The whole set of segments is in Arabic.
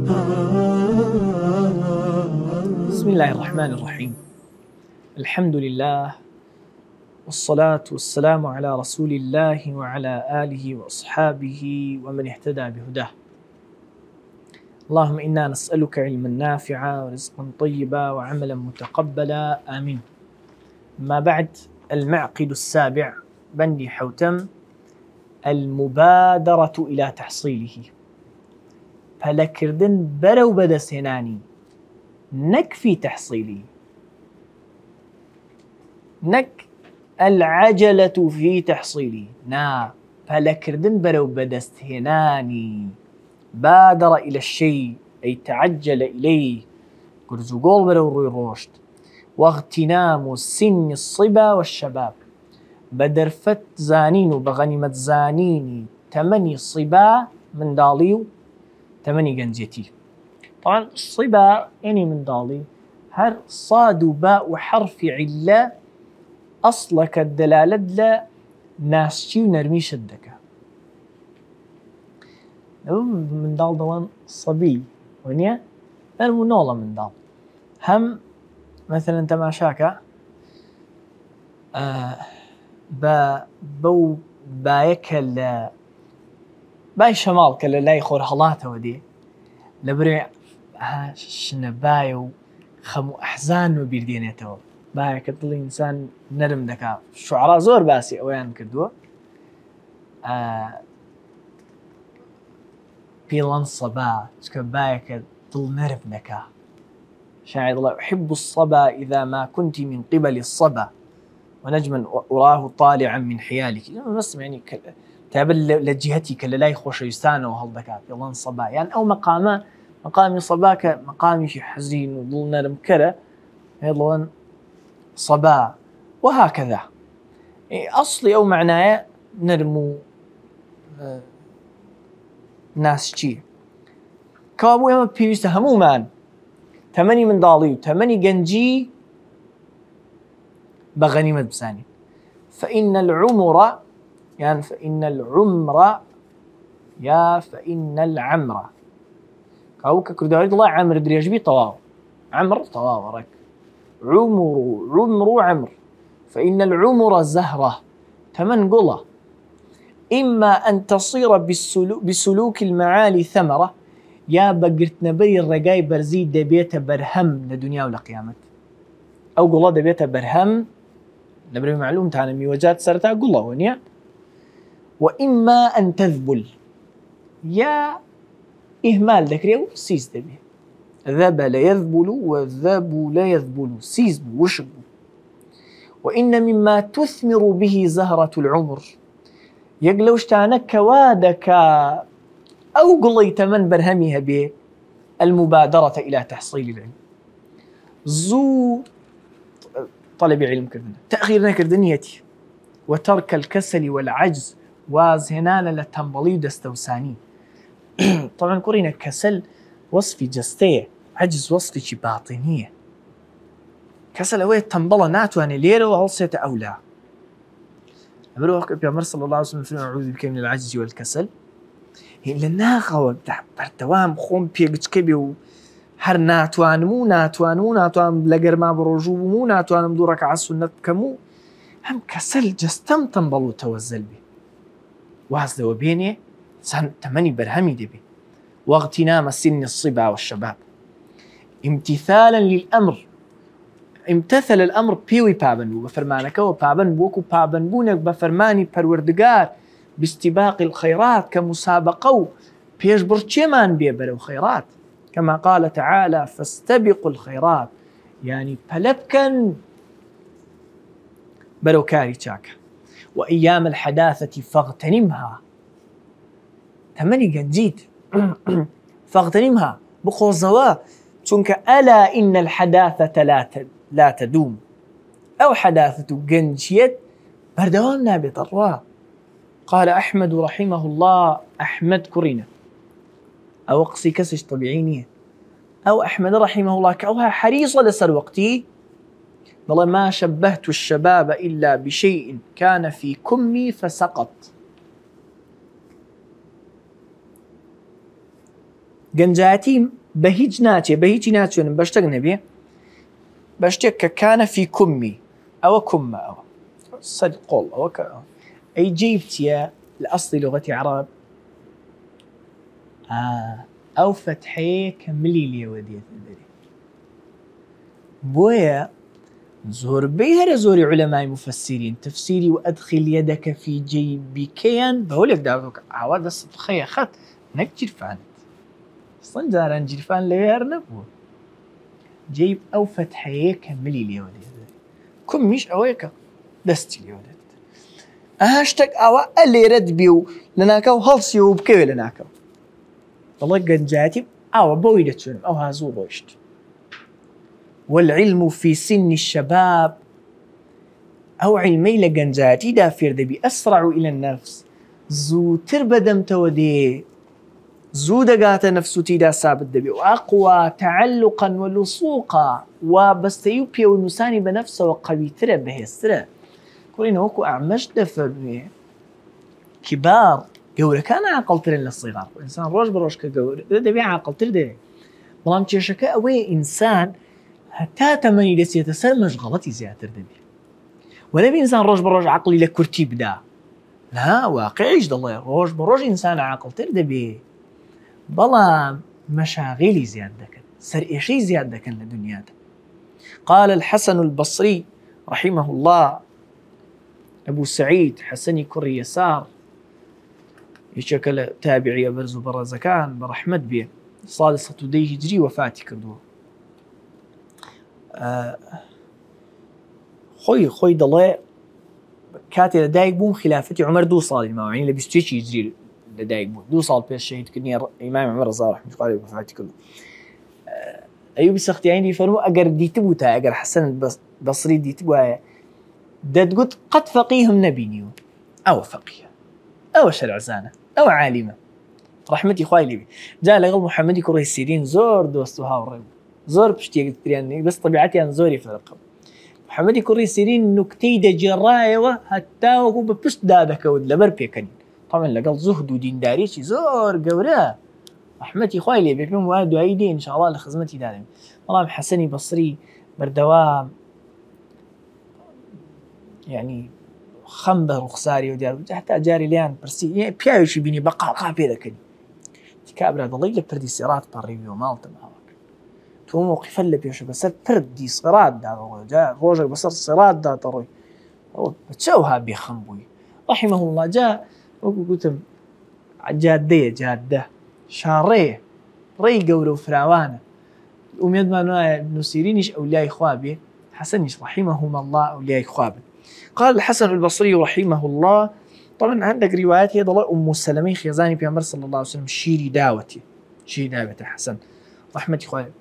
بسم الله الرحمن الرحيم. الحمد لله والصلاة والسلام على رسول الله وعلى آله وأصحابه ومن اهتدى بهداه. اللهم إنا نسألك علما نافعا ورزقا طيبا وعملا متقبلا آمين. ما بعد، المعقد السابع بندي حوتم المبادرة إلى تحصيله. فلكردن برو بدسهناني نكفي تحصيله، نك العجلة في تحصيله فلكردن برو بدستهناني. بادر إلى الشيء أي تعجل إليه، قرزقول برو روي روشت. واغتنام سن الصبا والشباب، بدرفت زانين وبغنمت زانيني تمني صبا من داليو تمني جنجتي. طبعا الصبا يعني من دالي هر صاد وباء وحرف علة أصلك الدلالة لا ناسشي ونرمي شدك. من دال دوان صبي ونيا المنولة من دال هم مثلا تماشاكا بو بايك باي شمال كلا لا يخور هلاته ودي لبرع شنبايو خمو أحزان وبيردينيتو بايك تضلي إنسان نرم دكا. شعراء زور باسي أويان كدوا بيلان صبا بايك تضل نرم دكا. شاعر الله أحب الصبا إذا ما كنت من قبل الصبا ونجما أراه طالعا من حيالك. بس يعني تابل لجهتي كلا لا يخوش يستانه وهالدكات يلان صبا يعني أو مقامي صباك مقامي شي حزين وظلنا لمكرة يلان صبا وهكذا. أصلي أو معناه نرمو ناس شي كابو يما بيوسته همو مان تمني من دالي وتمني جنجي بغنيمة بساني. فإن العمر يعني فإن العمر يا فإن العمر كاوكا كردواري الله عمر دريجبي طواو عمر طواو رك عمر عمر. فإن العمر زهرة تمن قلة إما أن تصير بسلوك المعالي ثمرة يا بقرت نبي الرقاي برزيد دبيته برهم لدنيا ولا قيامة أو قلة دبيته برهم نبري معلوم تانا ميوجات سرتها قلة ونيا. وإما أن تذبل يا إهمال ذكريو سيز دبي ذبل يذبل وذبل يذبل سيز وشب. وإن مما تثمر به زهرة العمر يقلوش تانك وادك أو قلي تمن برهمها به المبادرة إلى تحصيل العلم. زو طلب علم كردن تأخيرنا كردنيتي وترك الكسل والعجز وازهنان لتنبلي دستوساني. طبعا قرينا كسل وصفي جستيه، عجز وصفي باطنية. كسل هو تنبلا ناتو أنا ليرة وعصيت أولى. أبروك بيامر صلى الله عليه وسلم في أعوذ بك من العجز والكسل. هي لناقة وقتها برتوام خوم بيجت كبيو هر ناتوان مو لقر ما برجو مو ناتوان مدورك على السنة كمو هم كسل جستم تنبلو توزل بي واز دو بيني سن تمني برهمي دبي. واغتنام سن الصبا والشباب امتثالا للأمر. امتثل الأمر بيوي بابنبو بفرمانك وبابنبوك وبابنبونك بفرماني پروردگار باستباق الخيرات كمسابقو بيش برچمان بيبرو خيرات كما قال تعالى فاستبقوا الخيرات يعني پلبكن برو كاري چاك. وأيام الحداثة فاغتنمها تمني جنجيت فاغتنمها بخوزوا چونك ألا إن الحداثة لا تدوم أو حداثة جنجيت بردوام نابط الروا. قال أحمد رحمه الله أحمد كرينة أو قصي كسش طبيعينية أو أحمد رحمه الله كأوها حريصة لسر وقتي والله ما شبهت الشباب إلا بشيء كان في كمي فسقط. گەنجایەتی بە هیچ ناچێ، بە هیچی ناچێنم بە شتێک نەبێ، بە شتێک کە کانە فی کومی، ئەوە کومە، ئەوە سەد قۆڵ، ئەوە کە ئەی جێی بچیە لە ئەسڵی لغەتی عەرەب ئەو فەتحەیە کە ملی لێوە دێتە دەرێ. بۆیە زۆربەی هەرە زۆری عولەمای مفەسسیرین تەفسیری و ئەدخیل یەدەکە فی جەیبیکەیان بەهۆلێک داوە کە ئاوا دەستت خەیە خەت نەک جیرفانت. ئەسڵەن جاران جیرفان لەوێ هەر نەبووە، جەیب ئەو فەتحەیە کە ملی لێوە دێتە دەرێ. کومیش ئەوەیە کە دەستی لێوە دێت. ئەها شتێک ئاوا ئەلێرەت بێ و لە ناکەو هەڵسیەوە و بکەوێ لە ناکەو. دەڵێ گەنجایەتی ئاوە بەوەی دەچێن ئەو هازوو ڕۆیشت. والعلم في سن الشباب، ئەو عیلمەی لە گەنجایەتیدا فێر دەبی ئەسرع إلى النفس، زووتر بەدەمتەوە دێ، زوو دەگاتە نەفس و تیدا سابت دەبێ و ئەقوا تعلقا ولصوقا، و بەستەیی و پێونووسانی بە نەفسەوە قەویترە، بەهێزترە. کوڕینە وەکو ئەعمەش دەفەرموێ کیبار گەورەکان عاقڵترن لە سیغار. ئینسان ڕۆژ بە ڕۆژ کە گەورە دەبێ عاقڵتر دێ، بەڵام کێشەکە ئەوەیە ئینسان هەتا تەمەنی دەچێتە سەر مەشغەڵەتی زیاتر دەبێ، وەنەبێ ئینسان ڕۆژ بە ڕۆژ عەقڵی لە کورتی بدا. لا، واقعیش دەڵێ ڕۆژ بە ڕۆژ ئینسان عاقڵتر دەبێ، بەڵام مەشاغیلی زیاد دەکەن، سەرئێشەی زیاد دەکەن لە دنیادا. قال الحسن البصري رحمه الله، أبو سعيد حسني كري يسار یەکێکە لە تابعیە بەرز و بەڕێزەکان بە ڕەحمەت بێ، ساڵی ١١٠ هیجری وەفاتی کردووە. خۆی دەڵێ کاتێ لەدایک بووم خلافەتی عومەر 2 ساڵی ماوە، یعنی لە 21 هیجری لەدایک بوو، 2 ساڵ پێش شەهیدکردنی ئیمام عومەر ڕەزا ڕەحمەتوڵڵی عەلەیهی وەفاتی کردووە. ئەیوبی سەختیانی فەرموو ئەگەر دیتبوو تا ئەگەر حەسەن بەسری دیتبوایە دەتگوت قەت فەقیهم نەبینیوە، ئەوە فەقیهە، ئەوە شەرعزانە، ئەوە عالیمە ڕەحمەتی خوای لێبێ. جا لەگەڵ محەممەدی کوڕی سیرین زۆر دۆست و هاوڕێ بوو، زۆر پشتێک پریان بەس طبیعەتیان زۆری فەرق بوو. محەممەدی کوڕی سیرین نوکتەی دەجێڕایەوە هەتا وەکو بە پشت دادەکەوت لەبەر پێکەنین، تەمەن لەگەڵ زوهد و دینداریی زۆر گەورە، ڕەحمەتی خوای لێبێ. پێم وایە دوایی دێ ئینشاءڵڵا لە خزمەتی دادەین. بەڵام حەسەنی بەسری بەردەوام یعنی خەم بە ڕوخساری و دیار هەتا جاری لیان پرسی پیاوێکی بینی بە قاقا پێ دەکەنی، کابرا دەڵی لە پردی سێڕات پەڕیوی و ماڵتە ماوە تۆ موقیفە لە پێشە بەسەر پردی سێڕاتدا ڕۆی، جا ڕۆژێک بەسەر سێڕاتدا دەڕۆی، ئەوە بەچەوها بێخەم بووی ڕەحیمەه الله. جا وەکو گوتم جادەیە، جادە شاڕەیە، ڕێی گەورە و فراوانە. ئومێدمان وایە نووسیرینیش ئەولیای خوا بێ، حەسەنیش ڕەحیمەهما الله ئەولیای خوا بێ. قال الحسن البصري رحمه الله، طبعا عندك روايات هي ضل أم سلمة خيزاني في صلى الله عليه وسلم شيري داوتي حسن رحمة إخواني.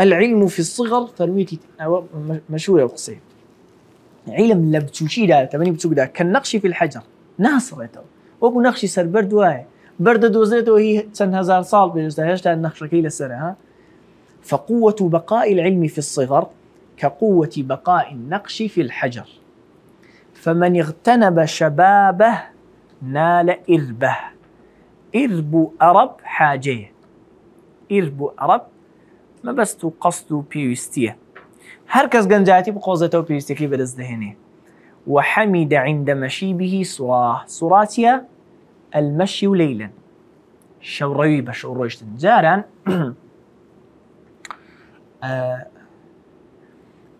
العلم في الصغر فرويتي مشهورة وقصير، علم لبتشوشي دا تمني بتشوك دا كالنقش في الحجر ناصرته وابو نقشي سر برد واي برد دوزنته وهي سن هزار صال بيجتهاش دا النقش كيل السنة ها. فقوة بقاء العلم في الصغر كقوة بقاء النقش في الحجر، فمن اغتنب شبابه نال إربه. إرب أرب حاجة، إرب أرب ما بس قصد بيوستيه، هركز جنجاتي بقوزته بيوستيكي بدز دهني. وحمد عند مشيبه صراه، صراتيا المشي ليلا شوري بشورويشتن جارا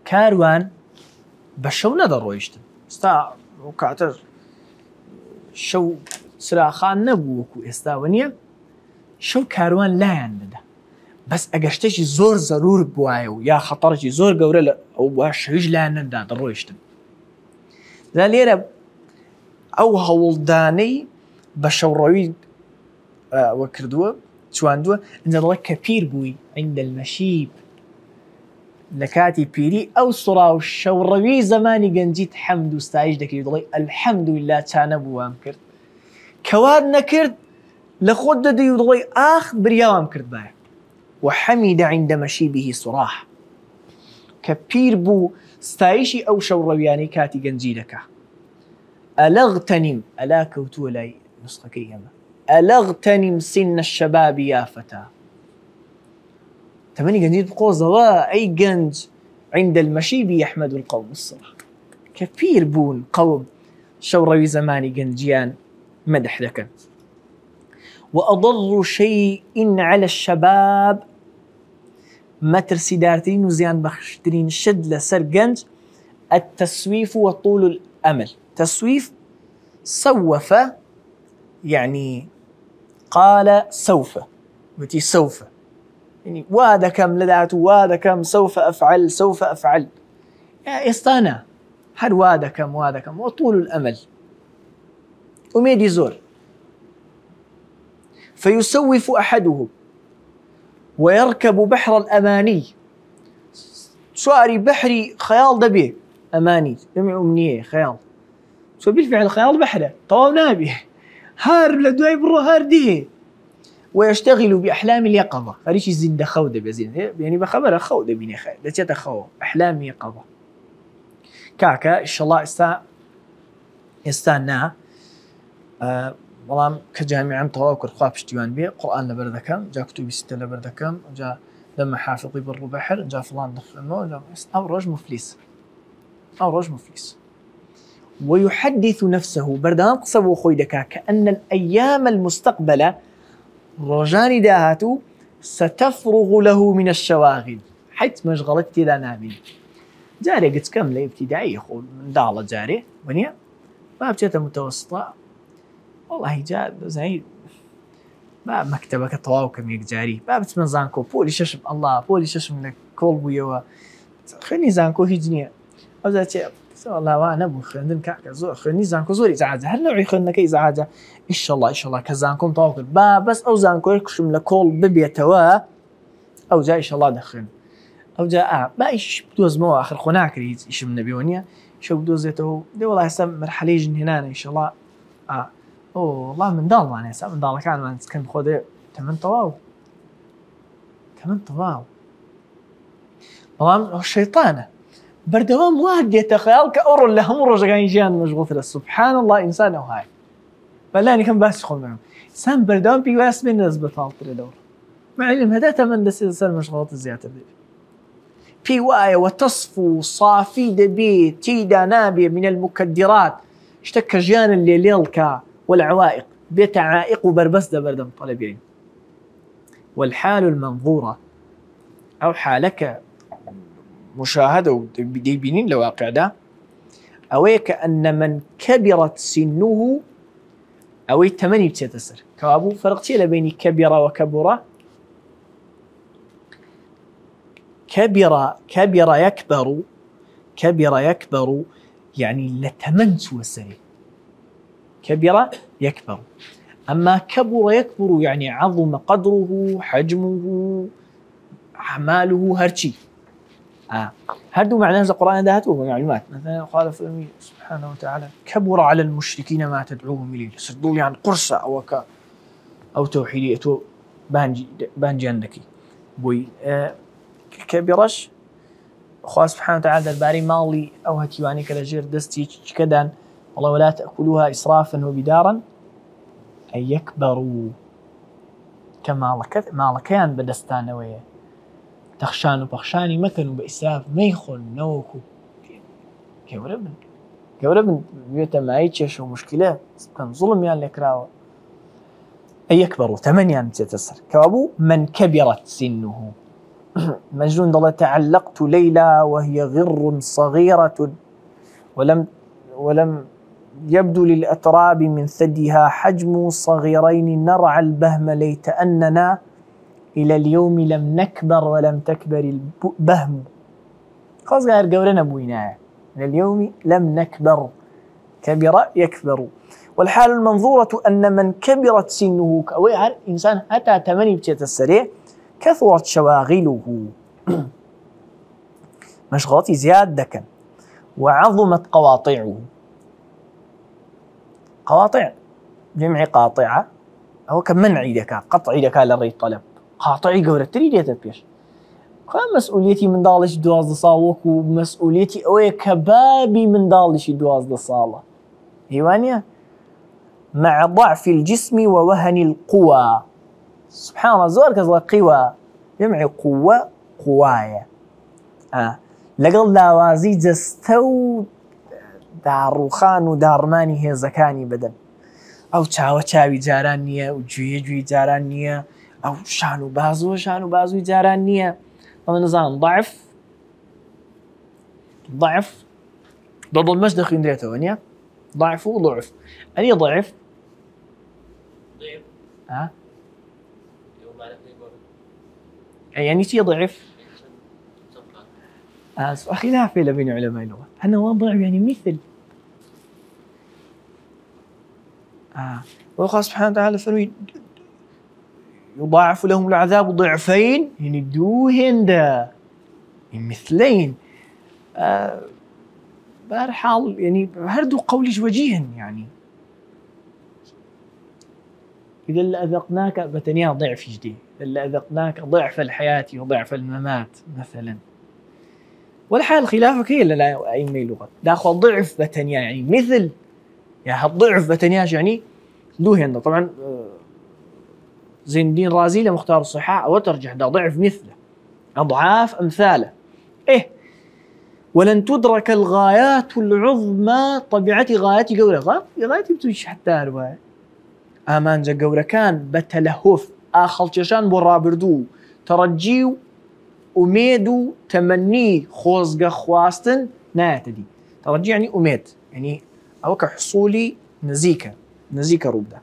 كاروان بشو ندر رويشتن استا وكاتر شو سراخان نبووەکو ئێستا وەنیە، شەو کاروان لایەن دەدا، بەس ئەگەشتێکی زۆر زەرور بوایە و یا خەتەڕێکی زۆر گەورە لە ئەو بووە شەویش لایەن نەدا دەڕۆیشتن. دا لێرە ئەو هەوڵدانەی بە شەوڕەوی وە کردووە چواندووە، ئەنجە دەڵێ کە پیر بووی عند المەشیب، لە کاتی پیری ئەو سوڕا و شەوڕەوی زەمانی گەنجیت حەمد و ستایش دەکەی، دەڵێ ئەلحەمدوللا چا نەبووام کرد، کەوات نەکرد لە خۆت دەدەی و دڵی ئاخ بریاوام کرد باە. وحەمیدە عند مەشیبه صراح، کە پیر بوو ستایشی ئەو شەوڕەویانەی کاتی گەنجی دەکا. ئەلەغتەنیم، ئەلا کەوتووە لای نسخەکەی ئێمە، ئەلەغتەنیم سن الشەباب یا فەتا، تمني جنجيد بقوزة أي جنج عند المشيب يحمد القوم الصراحة كثير بون قوم شوروي زماني جنجيان مدح لك. وأضر شيء على الشباب ما ترسي دارتين وزيان بخشترين شد لسر جنج التسويف وطول الأمل. تسويف سوف يعني قال سوف وتي سوف يعني وهذا كم لدعته وهذا كم سوف أفعل سوف أفعل يا إستانا هل وهذا كم وطول الأمل وميدي زور. فيسوف أحدهم ويركب بحر الأماني سؤالي بحري خيال دبي أماني جمع أمنية خيال سو بالفعل خيال بحره طواب نابي هار لدواي برو هار ديه. ويشتغل بأحلام اليقظة خريش يزيد خودة بيزين يعني بخبر خودة بيني خير لتيتا خو أحلام يقظة كاكا إن شاء الله استانا والله كجامعة متواكر خواب اشتيوان بيه قرآن لبردكم جا كتبي ستة لبردكم جا لما حافظي برو بحر جا فلان دخلنه جا أو رجل مفلس ويحدث نفسه بردام قصبو خويدكا كأن الأيام المستقبلة رجاني داهاتو ستفرغ له من الشواغل حيث مشغلتي لا نامين جاري قد كم لي ابتدائي خو من دالة جاري بنيا باب جاتا متوسطة والله جاء زي باب مكتبك طواو كم يك جاري باب تمن زانكو بولي ششم الله بولي ششم لك كولبو يوا خلني زانكو هجنية أو ذاتي والله وانا ابو خلنا كعكه زور خلني زانكو زور ازعاجه هل نوعي خلنا كي ازعاجه ان شاء الله كزانكم طاوكل بس او زانكو يكشم لكول ببيتوا او جاي ان شاء الله دخل او جاء ما ايش بدوز مو اخر خناك ايش من نبيونيا شو بدوزته دي والله هسه مرحله يجن هنا ان شاء الله اوه والله من ضل انا هسه من ضل كان كان خذ 8 طواو والله الشيطانه بردوام واحد يتخيل كأور اللي هم رجعين جان مشغول سبحان الله إنسان أو هاي فلاني كم بس خل معهم إنسان بردوام بيواس من نسبة طالت دور مع علم هذا تمن دس إنسان مشغولات الزيادة دي في واية وتصفو صافي دبي تيدا نابية من المكدرات اشتكى جان اللي ليلكا والعوائق بيت عائق وبربس ده بردم طلبين. والحال المنظورة أو حالك مشاهدة ودي بينين لواقع ده أوي كأن من كبرت سنه أوي 8 بتسر كابو فرقتي لبين كبر وكبر كبر يكبر يعني لتمنس وسري كبر يكبر أما كبر يكبر يعني عظم قدره حجمه أعماله هرشي هردو معناه القرآن ده هاتوه معلومات مثلا قال فلمي سبحانه وتعالى كبر على المشركين ما تدعوهم إليه صدوا لي عن قرصة أو توحيدية بانجي عندك بوي كبرش خواه سبحانه وتعالى الباري مالي أو هكيواني كالجير دستي كدان والله ولا تأكلوها إسرافا وبدارا أن يكبروا كما مالكيان بدستان ويه تخشان وبخشاني مكنوا بإسراف ما يخون نوكو كوربن بيوتا ما يتشيشوا مشكلة كان ظلم يعني لكراوة أي يكبروا 8 تتسر كابو من كبرت سنه مجنون الله تعلقت ليلى وهي غر صغيرة ولم يبدو للأتراب من ثديها حجم صغيرين نرعى البهم ليت أننا إلى اليوم لم نكبر ولم تكبر البهم خلاص غير قولنا بويناه إلى اليوم لم نكبر كبر يكبر. والحال المنظورة أن من كبرت سنه كويعر إنسان أتى 8 بتسرع كثرت شواغله مشغلاتي زيادة وعظمت قواطعه قواطع جمع قاطعة هو كمنع يدك قطع يدك للري طلب قاطعي قولة تريد يتبيش كان مسؤوليتي من دالش دواز صالوك ومسؤوليتي أوي كبابي من دالش دواز صالة هيوانيا مع ضعف الجسم ووهن القوى سبحان الله زور كذا قوى جمع قوة قوايا لقل لاوازي جستو داروخان و دارماني هێزەکانی بدەن ئەو چاوە چاوی جاران نییە و گوێ جاران نییە ئەو شان و بازووی جاران نییە ئەمە نەزانم ضعف ضد المجد خوێندرێتەوە نییە ضعف و ضعف ئەنی ضعف يعني شي ضعف خلاف بين علماء اللغة هل هو ضعف يعني مثل والله سبحانه وتعالى فرمي يضاعف لهم العذاب ضعفين يعني دوهن مثلين بهالحال يعني هردو قولي وجيها يعني إذا لأذقناك بتنيا ضعف جديد إذا لأذقناك ضعف الحياة وضعف الممات مثلا والحال خلافك هي اللي لا أي لغة داخل ضعف بتنيا يعني مثل يعني هالضعف بتنياش يعني دوهن طبعا زين الدين رازي لمختار الصحاح وترجح ده ضعف مثله أضعاف أمثاله ولن تدرك الغايات العظمى طبيعتي غايتي قولة غايتي بتوش حتى أربعة ئامان جە گەورەکان بە تەلەهوف ئاخەڵکێشان بۆ ڕابردوو تەڕەجی و ئومێد و تەمەنی خۆزگە خواستن نایەتە دی تەڕەجی یعنی ئومێد یعنی ئەوە کە حوسولی نزیکە ڕووبدا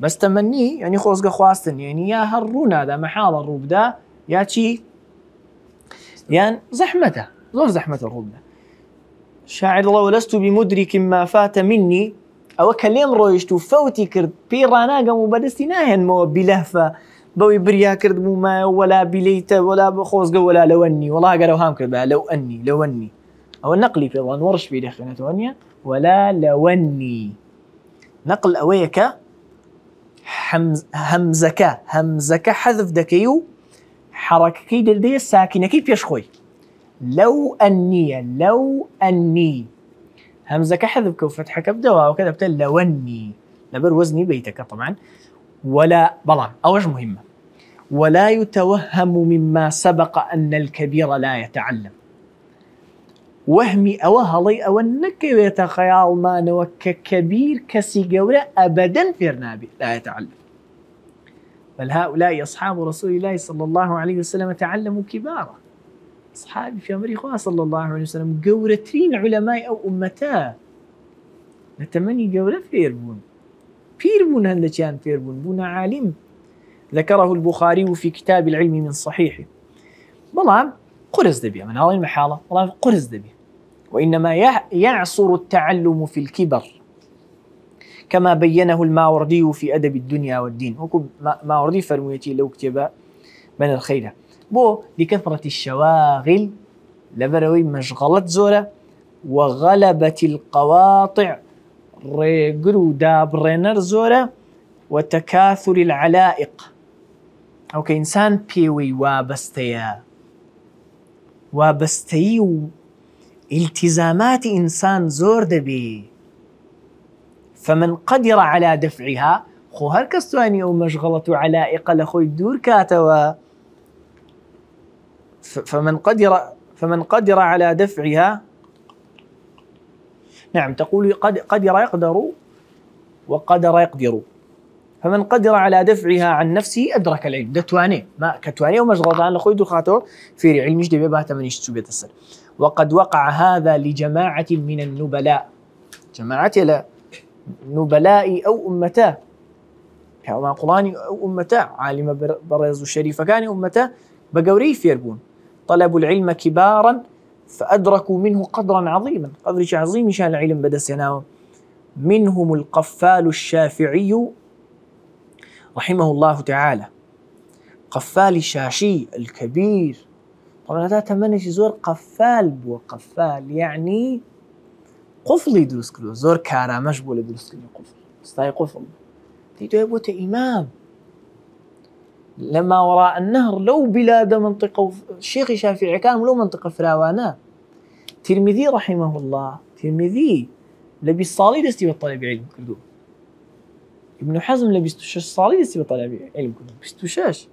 بەس تەمەنی یعنی خۆزگە خواستن یعنی یا هەر ڕوو نادا مەحاڵە ڕووبدا یا چی یان زەحمەتە زۆر زەحمەتە ڕووبدا شاعر الله ولست بمدرك ما فات مني ئەوە کە لێم ڕۆیشت و فەوتی کرد پێی ڕاناگەم و بەدەستی ناهێنمەوە بیلەفە بەوەی بریا کرد بوومایە وەلا بیلەیتە وەلا بخۆزگە وەلا لەوەنی وەڵا گەرە هام کرد بە لەوەنی ئەوە نەقلی پێڵان وەڕش پێی دەخوێنێتەوە نییە وەلا لەوەنی نەقل ئەوەیە کە هەمزەکە حەذف دەکەی و حەڕەکەکەی دەدەیە ساکینەکەی پێش خۆی لەو ئەنی همزة كحذف كوفتحة كبدوا وكذا بتل لوني لبر وزني بيتك طبعا ولا بلان أوج مهمة ولا يتوهم مما سبق أن الكبير لا يتعلم وهمي أوهلي أو أنك يتخيال ما نوك كبير كسيجورة أبدا في رنابي لا يتعلم بل هؤلاء أصحاب رسول الله صلى الله عليه وسلم تعلموا كبارا أصحابي في أمريكا صلى الله عليه وسلم جورتين علماء أو أمتا نتمني جورة فيربون هندشان فيربون بونا عالم ذكره البخاري في كتاب العلم من صحيحه والله قرز دبي من هذه المحالة والله قرز دبي وإنما يعصر التعلم في الكبر كما بينه الماوردي في أدب الدنيا والدين وكب ماوردي فرميتي لو كتب من الخير بو لكثرة الشواغل لبروي مشغلة زورة وغلبة القواطع ريقرو دابرينر زورة وتكاثر العلائق أو كإنسان بيوي وابستي التزامات إنسان زور دبي فمن قدر على دفعها خو هركستواني أو مشغلة علائق لخوي دور كاتوا فمن قدر على دفعها نعم تقول قدر يقدر وقدر يقدر فمن قدر على دفعها عن نفسه أدرك العلم دتواني ما كتواني ومشغلتان لخوي دخاته في علم يجدي بباته من يشتبه السر وقد وقع هذا لجماعة من النبلاء جماعة لا نبلاء أو أمتا كما قراني أو أمتا عالم برز الشريف كان أمتا بقوري فيربون طلبوا العلم كبارا فأدركوا منه قدرا عظيما قدر عظيم شان العلم بدا سناوة منهم القفال الشافعي رحمه الله تعالى قفال الشاشي الكبير طبعا هذا تمنى زور قفال بو قفال يعني قفل يدرس كله زور كارا مشبول يدرس كله قفل استاي قفل تيجي يبوت إمام لما وراء النهر لو بلاد منطقة الشيخ الشافعي كان لو منطقة فراوانا ترمذي رحمه الله ترمذي لبي الصالي دستي بالطلب علم كردو ابن حزم لبي استشاش الصالي دستي بالطلب علم كردو بستشاش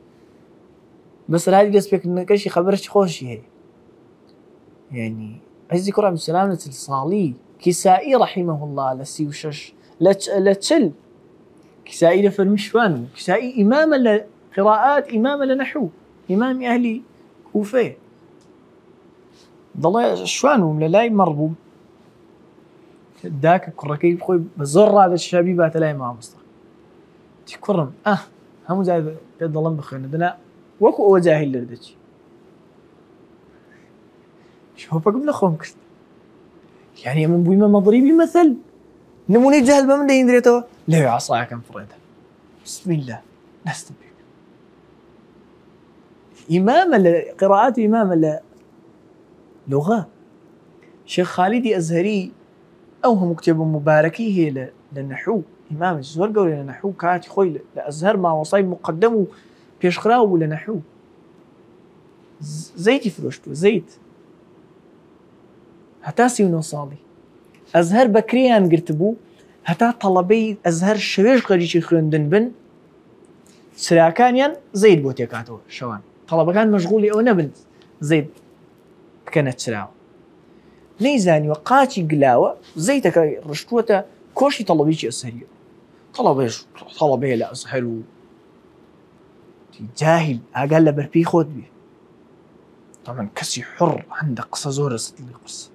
بس هذه دەست پێکردنەکەشی خەبەرشی خۆشی هەیە. يعني عزی کوڕ عەبدولسەلام لە چل ساڵی کیسائی رحمه الله لە 36 لە چل كسائي لفرمي شوان كسائي إماما لقراءات إماما لنحو إمام أهل كوفة ضل شوانهم للاي مربوب داك كركي بخوي بزر هذا الشبيبات لا إمام مصطفى تكرم هم زي ضلن بخير دنا وكو أو جاهل لردتش شو بقول لكم كست يعني من بوي ما مضربي مثل نموني جهل بمن ده يندريتو لا عصاك كم فريدة بسم الله نستبيك إمام قراءات إمام لغة شيخ خالدي أزهري أو هم مكتب مباركي هي للنحو إمام الزور قول لنحو كاتي خوي لأزهر ما وصاي مقدمه بيشخراو لنحو زيتي فروشتو زيت هتاسي ونصالي أزهر بكريان قرتبو هتا طلبي أزهر شويش غريشي خوندن بن سراكانيان زيد بوتيكاتو شوان طلبة كان مشغولي أو نبن زيد كانت سراو نيزاني وقاتي قلاوة زيتك رشتوتا كوشي طلبيشي أزهرية طلبي لا أزهر جاهل أقل بربي خود بيه طبعا كسي حر عنده قصة زورة ستلي قصة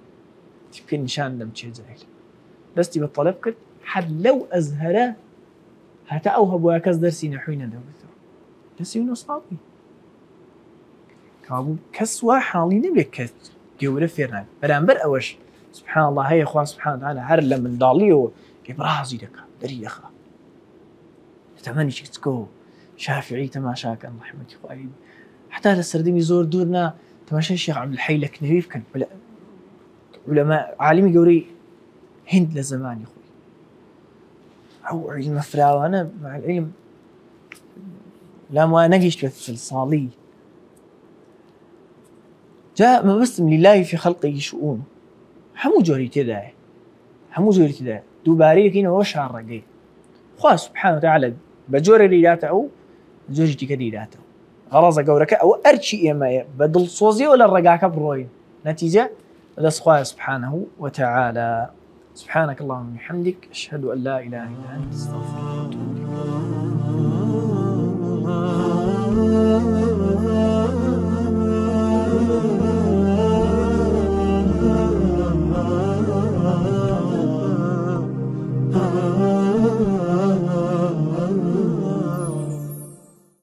يمكن نشان دم شيء جاهل بس تبى الطلب كد حد لو أزهره هتا أوهب وياكز درسي نحوينا دوته درسي ونصابي كابو كسوا حالي نبيك كس جوله فيرنا برامبر أوش سبحان الله هي أخوان سبحانه وتعالى هرلا من ضاليو إبرازي لك دري أخا تمني شيء تكو شافعي تماشاك الله يحميك خوالي حتى السردين يزور دورنا تماشى الشيخ عبد الحي لك نبيف كان علماء عالمي قوري هند لزمان يا اخوي او علم فراوه انا مع العلم لا ما نقيش في الصالي جاء ما بسم لله في خلقه شؤون حمو جوري تداعي دوباري كينا وش هالرقي خواه سبحانه وتعالى بجوري ليلاته او جوري تكديلاته غرض قورك او ارشي ما بدل صوزي ولا الرقاك بروين نتيجه لله سبحانه وتعالى. سبحانك اللهم وبحمدك أشهد أن لا إله إلا أنت أستغفرك وأتوب إليك.